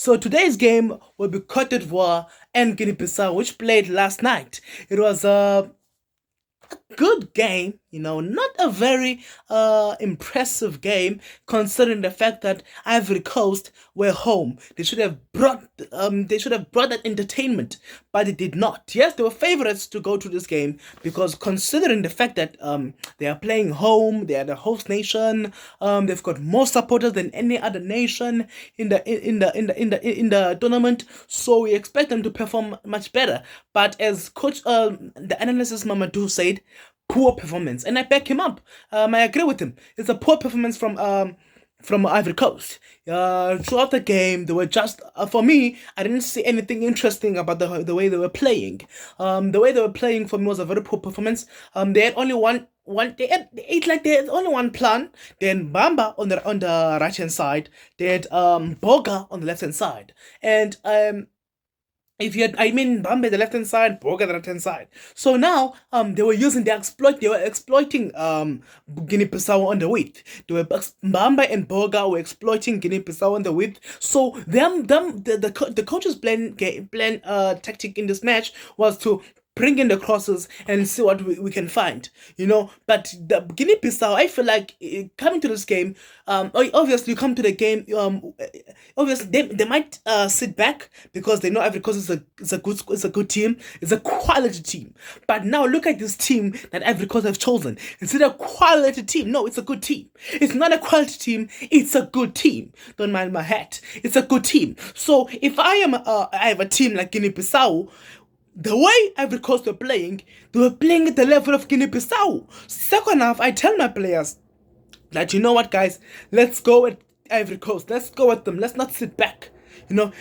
So today's game will be Cote d'Ivoire and Guinea-Bissau, which played last night. It was a good game, not a very impressive game considering the fact that Ivory Coast were home. They should have brought that entertainment, but they did not. Yes, they were favorites to go to this game because considering the fact that they are playing home, they are the host nation, they've got more supporters than any other nation in the tournament, so we expect them to perform much better. But as coach the analysis Mamadou said, poor performance, and I back him up. I agree with him. It's a poor performance from Ivory Coast. Throughout the game, they were just for me. I didn't see anything interesting about the way they were playing. The way they were playing for me was a very poor performance. They had only they had only one plan. Then Bamba on the right hand side. They had Boga on the left hand side, and if you had, I mean, Bambe the left hand side, Boga the right hand side. So now, they were exploiting Guinea-Bissau on the width. Bambe and Boga were exploiting Guinea-Bissau on the width. So the coach's plan tactic in this match was to bring in the crosses and see what we can find, But the Guinea-Bissau, I feel like coming to this game, obviously you come to the game, obviously they might sit back because they know Ivory Coast is a good team, it's a quality team. But now look at this team that Ivory Coast have chosen. It's not a quality team. No, it's a good team. It's not a quality team. It's a good team. Don't mind my hat. It's a good team. So if I have a team like Guinea-Bissau, the way Ivory Coast were playing, they were playing at the level of Guinea-Bissau. Second half, I tell my players that, you know what, guys, let's go at Ivory Coast. Let's go at them. Let's not sit back.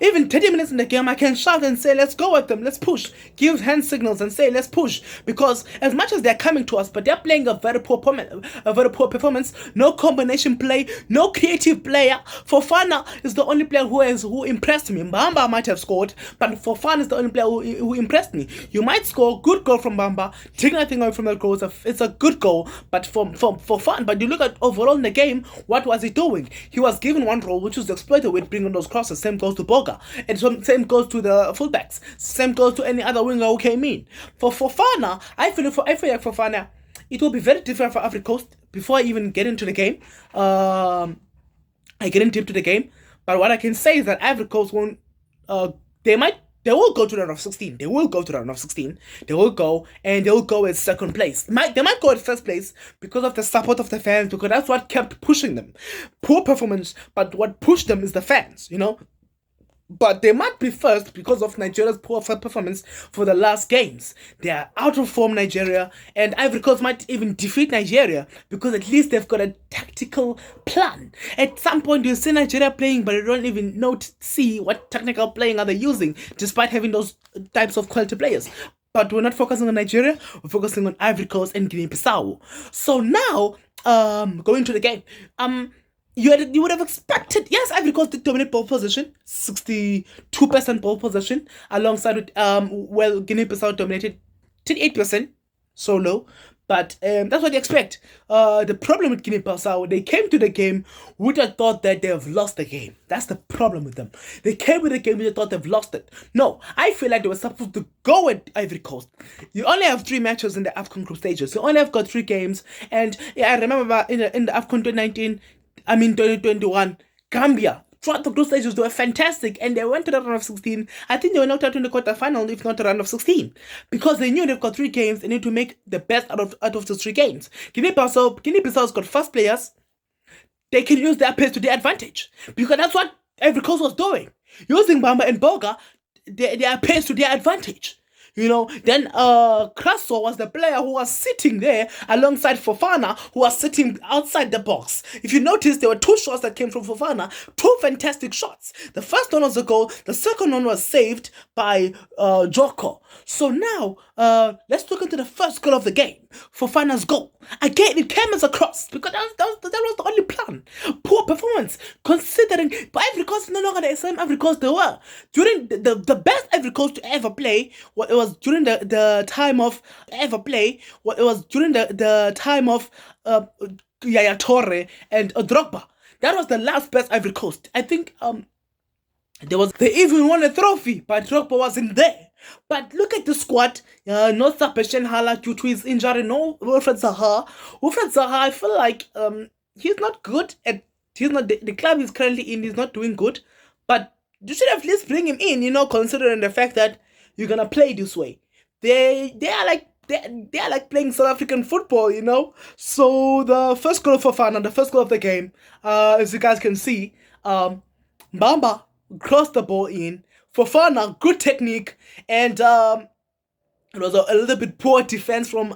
Even 30 minutes in the game, I can shout and say, let's go at them, let's push. Give hand signals and say, let's push. Because as much as they're coming to us, but they're playing a very poor performance. No combination play, no creative player. Fofana is the only player who impressed me. Bamba might have scored, but Fofana is the only player who impressed me. You might score good goal from Bamba, take nothing away from that goal. It's a good goal, but for fun. But you look at overall in the game, what was he doing? He was given one role, which was exploited with bringing those crosses. Same goes to Boga, and same goes to the fullbacks. Same goes to any other winger who came in. For Fofana, I feel like Fofana, it will be very different for Ivory Coast. Before I even get into the game, I get into the game. But what I can say is that Ivory Coast won't. They will go to the round of 16. They will go to the round of 16. They will go, and they will go at second place. They might go at first place because of the support of the fans, because that's what kept pushing them. Poor performance, but what pushed them is the fans. But they might be first because of Nigeria's poor performance for the last games. They are out of form, Nigeria, and Ivory Coast might even defeat Nigeria because at least they've got a tactical plan. At some point, you see Nigeria playing, but you don't even see what technical playing are they using, despite having those types of quality players. But we're not focusing on Nigeria, we're focusing on Ivory Coast and Guinea-Bissau. So now, going to the game, you would have expected, yes, Ivory Coast did dominate ball position, 62% ball position, alongside with Guinea-Bissau dominated 38%, so low. But that's what you expect. The problem with Guinea-Bissau, they came to the game with a thought that they have lost the game. That's the problem with them. They came with the game with a thought they've lost it. No, I feel like they were supposed to go at Ivory Coast. You only have 3 matches in the AFCON group stages. You only have got 3 games. And yeah, I remember in the AFCON 2021, Gambia, throughout the group stages, they were fantastic, and they went to the round of 16. I think they were knocked out in the quarterfinal, if not the round of 16, because they knew they've got 3 games. They need to make the best out of those 3 games. Guinea-Bissau's got fast players. They can use their pace to their advantage, because that's what Ivory Coast was doing, using Bamba and Boga, their pace to their advantage. Then Crasso was the player who was sitting there alongside Fofana, who was sitting outside the box. If you notice, there were 2 shots that came from Fofana, 2 fantastic shots. The first one was a goal, the second one was saved by Joko. So now, let's look into the first goal of the game, Fofana's goal. Again, it came as a cross, because that was the only plan. Poor performance, considering, but Ivory Coast is no longer the same Ivory Coast they were. During the best Ivory Coast to ever play, it was during the time of Yaya Toure and Drogba. That was the last best Ivory Coast. I think They even won a trophy, but Drogba wasn't there. But look at the squad. No Sebastian Haller due to his injury. No Wilfred Zaha. Wilfred Zaha, I feel like he's not good at. He's not the club he's currently in. He's not doing good. But you should at least bring him in. Considering the fact that you're gonna play this way. They are like they are like playing South African football. So the first goal for Fana, the first goal of the game, as you guys can see, Bamba crossed the ball in. Fofana, good technique, and it was a little bit poor defense from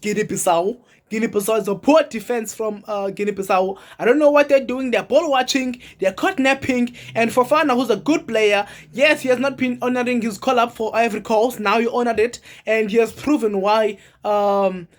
Guinea-Bissau. Guinea-Bissau is a poor defense from Guinea-Bissau. I don't know what they're doing. They're ball watching. They're kidnapping. And Fofana, who's a good player, yes, he has not been honoring his call up for Ivory Coast. Now he honored it, and he has proven why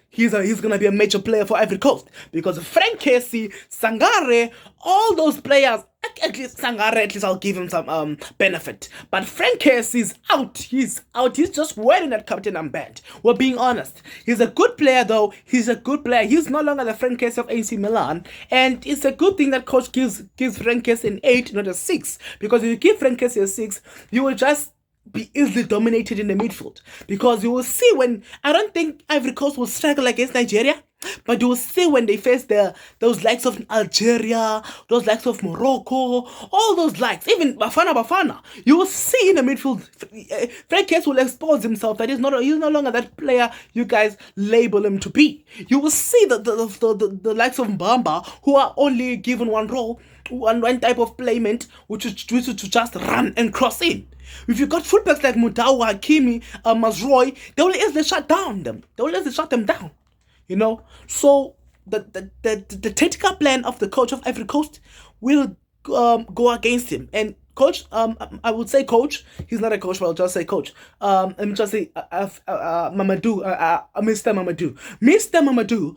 he's gonna be a major player for Ivory Coast, because Frank Casey, Sangare, all those players. At least Sangare, at least I'll give him some benefit. But Frank Casey's out. He's out. He's just wearing that captain armband. We're being honest. He's a good player though. He's a good player. He's no longer the Frank Casey of AC Milan, and it's a good thing that coach gives Frank Casey an 8, not a 6. Because if you give Frank Casey a 6, you will just be easily dominated in the midfield, because you will see when I don't think Ivory Coast will struggle against Nigeria, but you will see when they face those likes of Algeria, those likes of Morocco, all those likes, even Bafana, you will see in the midfield, Frank Kess will expose himself that he's no longer that player you guys label him to be. You will see the likes of Mbamba, who are only given one role, one type of playment, which is to just run and cross in. If you got fullbacks like Mudau, Hakimi, Mazroy, they will easily shut them down. So the tactical plan of the coach of Ivory Coast will go against him. And coach, I would say coach. He's not a coach, but I'll just say coach. Let me just say Mamadou, Mr. Mamadou. Mr. Mamadou.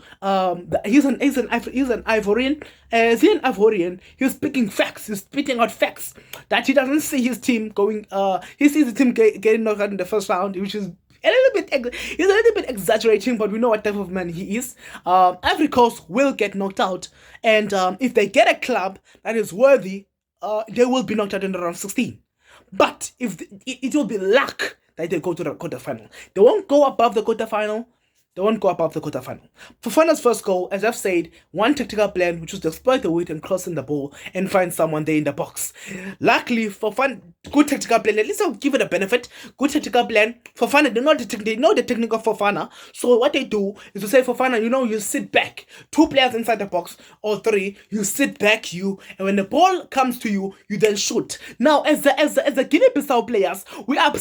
He's an Ivorian. As he an Ivorian, he's speaking facts. He's spitting out facts that he doesn't see his team going. He sees the team getting knocked out in the first round, which is he's a little bit exaggerating, but we know what type of man he is. Ivory Coast will get knocked out, and if they get a club that is worthy, they will be knocked out in the round 16. But if it will be luck that they go to the quarterfinal. They won't go above the quarterfinal. Fofana's first goal, as I've said, one tactical plan, which was to exploit the weight and crossing the ball and find someone there in the box. Luckily, Fofana, good tactical plan. At least I'll give it a benefit. Good tactical plan. Fofana, they know the technique of Fofana. So what they do is to say, Fofana, you sit back. 2 players inside the box, or 3. You sit back, and when the ball comes to you, you then shoot. Now, as the Guinea-Bissau players, why are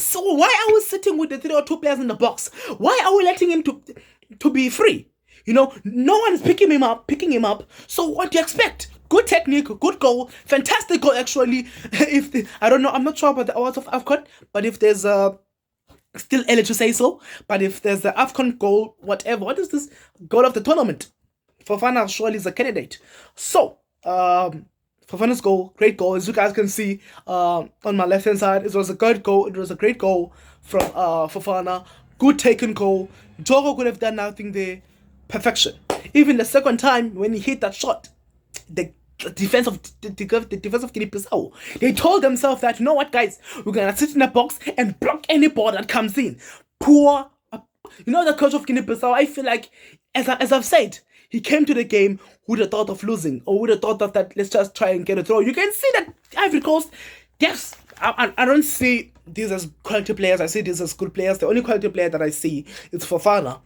we sitting with the 3 or 2 players in the box? Why are we letting him to be free? No one is picking him up. So what do you expect? Good technique, good goal, fantastic goal actually. I don't know, I'm not sure about the awards of AFCON, but if there's still early to say so, but if there's the AFCON goal, whatever, what is this goal of the tournament? Fofana surely is a candidate. So Fofana's goal, great goal, as you guys can see on my left hand side. It was a great goal from Fofana. Good taken goal. Jogo could have done nothing there. Perfection. Even the second time when he hit that shot, the defense of Guinea-Bissau, they told themselves that, you know what, guys, we're gonna sit in the box and block any ball that comes in. The coach of Guinea-Bissau, I feel like, as I've said, he came to the game with the thought of losing, or with the thought of that, let's just try and get a throw. You can see that Ivory Coast, yes, I don't see these as quality players. I see these as good players. The only quality player that I see is Fofana.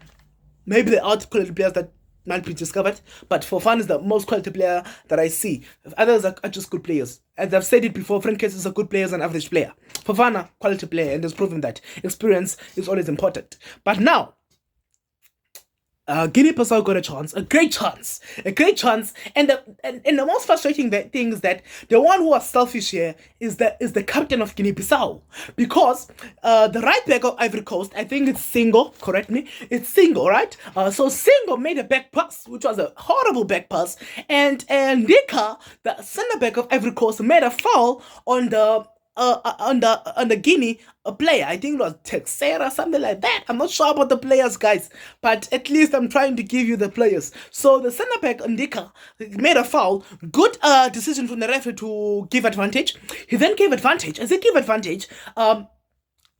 Maybe the out quality players that might be discovered, but Fofana is the most quality player that I see. Others are just good players. As I've said it before, Frank Kess is a good player, is an average player. Fofana, quality player, and has proven that experience is always important. But now, Guinea-Bissau got a great chance, and the most frustrating thing is that the one who was selfish here is the captain of Guinea-Bissau, because the right back of Ivory Coast, I think it's Singo, correct me, it's Singo, right? So Singo made a back pass, which was a horrible back pass, and Ndika, the center back of Ivory Coast, made a foul on the under Guinea, a player. I think it was Texera, something like that. I'm not sure about the players, guys, but at least I'm trying to give you the players. So the centre back Ndika made a foul. Good decision from the referee to give advantage. He then gave advantage. As he gave advantage,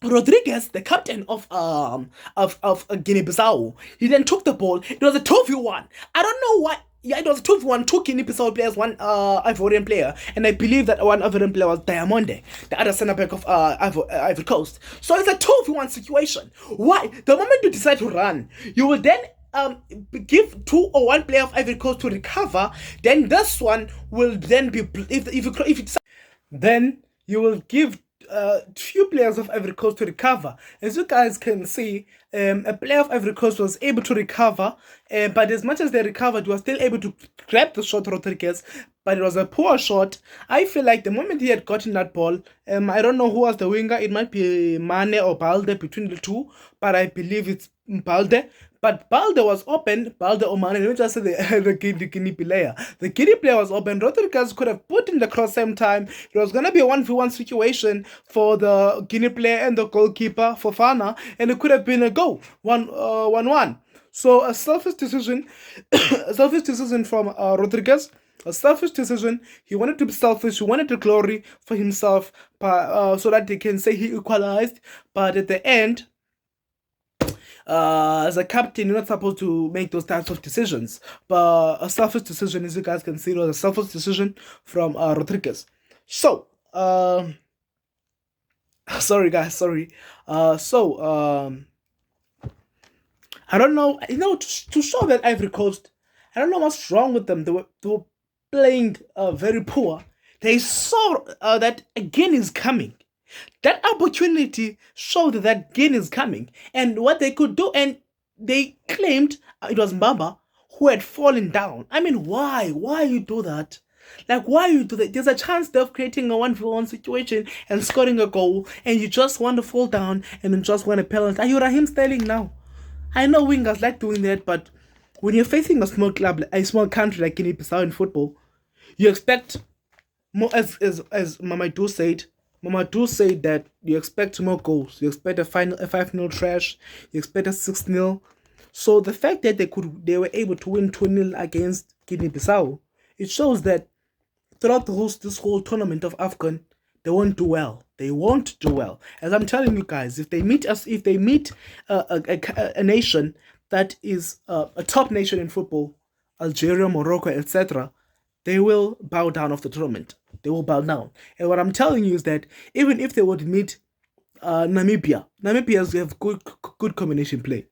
Rodriguez, the captain of Guinea-Bissau, he then took the ball. It was a 2v1. I don't know why. Yeah, it was a 2v1. Two Guinea-Bissau players, one Ivorian player, and I believe that one Ivorian player was Diamonde, the other centre back of Ivory Coast. So it's a 2v1 situation. Why? The moment you decide to run, you will then give two or one player of Ivory Coast to recover. Then this one will then be if you decide, then you will give few players of Ivory Coast to recover. As you guys can see, a player of Ivory Coast was able to recover, but as much as they recovered, was still able to grab the shot, Rodriguez, but it was a poor shot. I feel like the moment he had gotten that ball, I don't know who was the winger. It might be Mane or Balde, between the two, but I believe it's Balde. But Balde was open. Balde or Mane, let me just say the Guinea player. The Guinea player was open. Rodriguez could have put in the cross same time. It was going to be a 1v1 situation for the Guinea player and the goalkeeper, Fofana, and it could have been a goal, 1-1. So a selfish decision, a selfish decision from Rodriguez. A selfish decision. He wanted to be selfish. He wanted the glory for himself, so that they can say he equalized. But at the end, as a captain, you're not supposed to make those types of decisions. But a selfish decision, as you guys can see, was a selfish decision from Rodriguez. So, sorry guys, sorry. I don't know. To show that Ivory Coast, I don't know what's wrong with them. They were playing very poor. They saw that again is coming. That opportunity showed that gain is coming and what they could do, and they claimed it was Mbamba who had fallen down. I mean, why? Why you do that? Like, why you do that? There's a chance of creating a 1v1 situation and scoring a goal, and you just want to fall down and then just want a penalty. Are you Raheem Sterling now? I know wingers like doing that, but when you're facing a small club, a small country like Guinea-Bissau in football, you expect more, as Mamadou said that you expect more goals. You expect a 5-0 trash. You expect a 6-0. So the fact that they were able to win 2-0 against Guinea-Bissau, it shows that throughout this whole tournament of AFCON, they won't do well. They won't do well. As I'm telling you guys, if they meet a nation that is a top nation in football, Algeria, Morocco, etc., they will bow down of the tournament. They will bow down. And what I'm telling you is that even if they would meet Namibia have good combination play.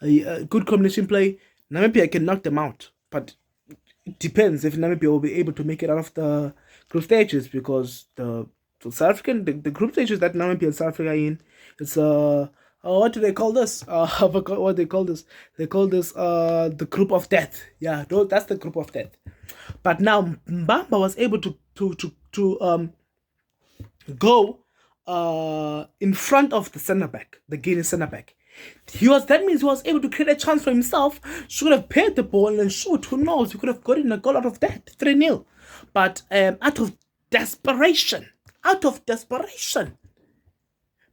Good combination play. Namibia can knock them out, but it depends if Namibia will be able to make it out of the group stages, because the South African the group stages that Namibia and South Africa are in, it's what do they call this? I forgot what they call this. They call this the group of death. Yeah, that's the group of death. But now Mbamba was able to go in front of the centre back, the Guinea centre back. That means he was able to create a chance for himself. Should have paid the ball and shoot. Who knows? He could have gotten a goal out of that, 3-0. But out of desperation,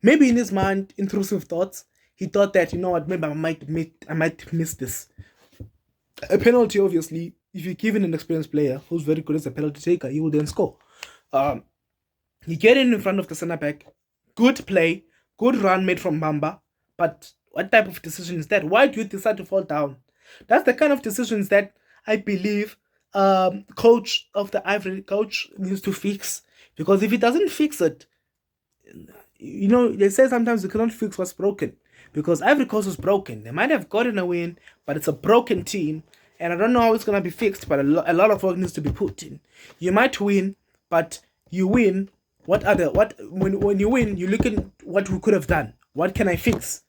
maybe in his mind, intrusive thoughts, he thought that, you know what, maybe I might miss this. A penalty, obviously, if you're given an experienced player who's very good as a penalty taker, he will then score. You get in front of the centre back, good play, good run made from Mbamba, but what type of decision is that? Why do you decide to fall down? That's the kind of decisions that I believe coach of the Ivory coach needs to fix, because if he doesn't fix it, they say sometimes you cannot fix what's broken, because Ivory Coast was broken. They might have gotten a win, but it's a broken team, and I don't know how it's gonna be fixed. But a lot of work needs to be put in. You might win, but you win. When you win, you look at what we could have done. What can I fix?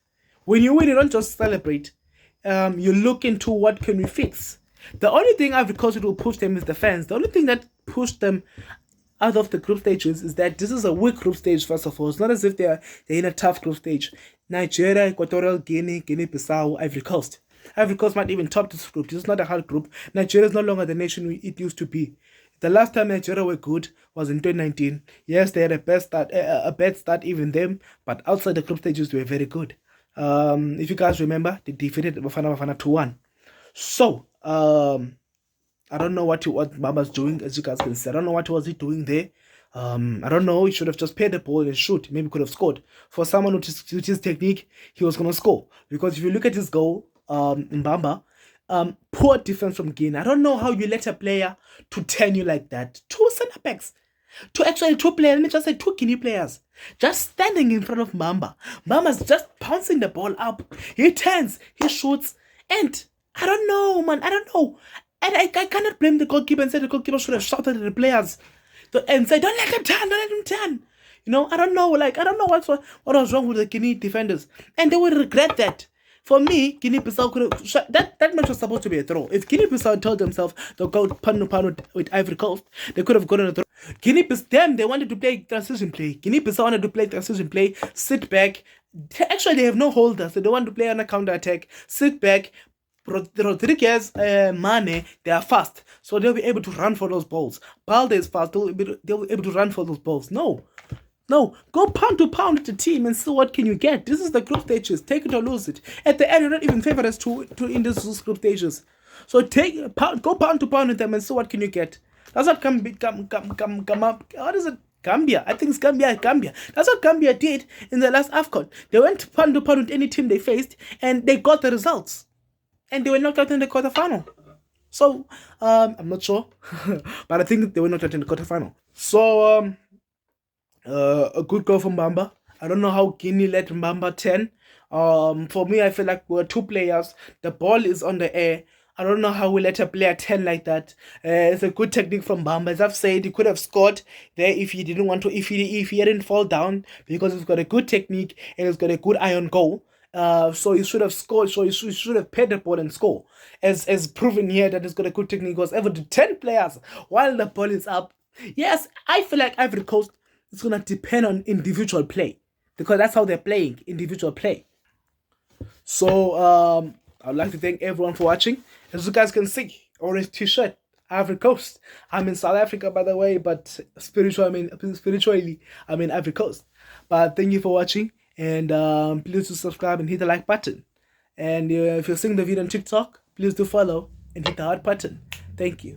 When you win, you don't just celebrate. You look into what can we fix. The only thing Ivory Coast will push them is the fans. The only thing that pushed them out of the group stages is that this is a weak group stage. First of all, it's not as if they're in a tough group stage. Nigeria, Equatorial Guinea, Guinea-Bissau, Ivory Coast. Ivory Coast might even top this group. This is not a hard group. Nigeria is no longer the nation it used to be. The last time Nigeria were good was in 2019. Yes, they had a bad start even then, but outside the group stages, they were very good. If you guys remember, they defeated Bafana Bafana 2-1. So, I don't know what Mamba's doing, as you guys can see. I don't know what was he doing there. I don't know. He should have just paid the ball and shoot. Maybe could have scored. For someone with his technique, he was gonna score. Because if you look at his goal, in Bamba, poor defense from Guinea. I don't know how you let a player to turn you like that. Two center backs. Two players, let me just say two Guinea players. Just standing in front of Mamba. Mamba's just pouncing the ball up. He turns, he shoots, and I don't know, man. I don't know. And I cannot blame the goalkeeper and say the goalkeeper should have shouted at the players and say, don't let him turn, don't let him turn. I don't know, I don't know what was wrong with the Guinea defenders. And they will regret that. For me, Guinea-Bissau could have... That match was supposed to be a throw. If Guinea-Bissau told themselves they'll go pan with Ivory Coast, they could have gotten a throw. Guinea-Bissau, they wanted to play transition play. Guinea-Bissau wanted to play transition play, sit back. Actually, they have no holders. They don't want to play on a counter-attack. Sit back. Rodriguez, Mane, they are fast. So they'll be able to run for those balls. Balde is fast. They'll be able to run for those balls. No, go pound to pound with the team and see what can you get. This is the group stages. Take it or lose it. At the end, you're not even favorites to in these group stages. So go pound to pound with them and see what can you get. That's what come up. What is it? Gambia. I think it's Gambia. That's what Gambia did in the last AFCON. They went pound to pound with any team they faced and they got the results. And they were knocked out in the quarterfinal. So, I'm not sure. But I think they were knocked out in the quarterfinal. So, a good goal from Bamba. I don't know how Guinea let Bamba 10. For me, I feel like we're two players. The ball is on the air. I don't know how we let a player 10 like that. It's a good technique from Bamba. As I've said, he could have scored there if he didn't want to, if he didn't fall down, because he's got a good technique and he's got a good eye on goal. So he should have scored. So he should have paid the ball and score. As proven here that he's got a good technique. He was able to 10 players while the ball is up. Yes, I feel like Ivory Coast is gonna depend on individual play, because that's how they're playing, individual play. So I'd like to thank everyone for watching. As you guys can see, orange t-shirt, Ivory Coast. I'm in South Africa, by the way, but spiritually, I'm in Ivory Coast. But thank you for watching. And please do subscribe and hit the like button. And if you're seeing the video on TikTok, please do follow and hit the heart button. Thank you.